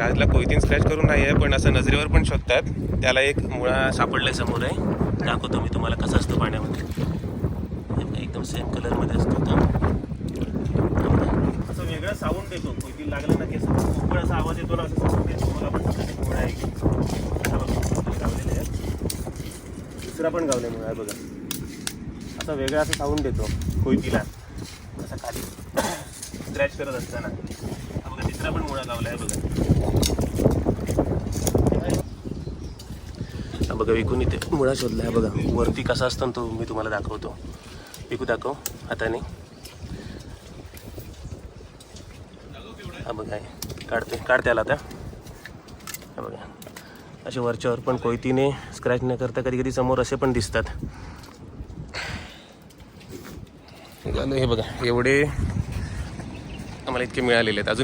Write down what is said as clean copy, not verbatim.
राजला कोयतीन scratch करून नाही आहे, पण असं नजरेवर पण शोधतात. त्याला एक मुळा सापडलाय समोर आहे, दाखवतो मी तुम्हाला कसं असतं पाण्यामध्ये. एकदम सेम कलरमध्ये असतो तो. असं वेगळा साऊंड देतो, कोयती लागलं ना की असं खूप असा आवाज येतो ना, असं साऊंड येतो. मग आपण मुळा आहे गावलेले आहे, दुसरा पण गावले मुळा आहे बघा. असा वेगळा असा साऊंड देतो कोयतीला, असं खाली स्क्रॅच करत असताना. हा बघा तिसरा पण मुळा गावला आहे बघा. हा बघा विकून इथे मुळा शोधला आहे बघा. वरती कसा असतो तो मी तुम्हाला दाखवतो. विकू दाखव हाताने. हा बघा काढते आला आता. हा बघा असे वरच्यावर पण कोयतीने स्क्रॅच न करता कधी कधी समोर असे पण दिसतात. हे बघा एवढे आम्हाला इतके मिळालेले आहेत. अजून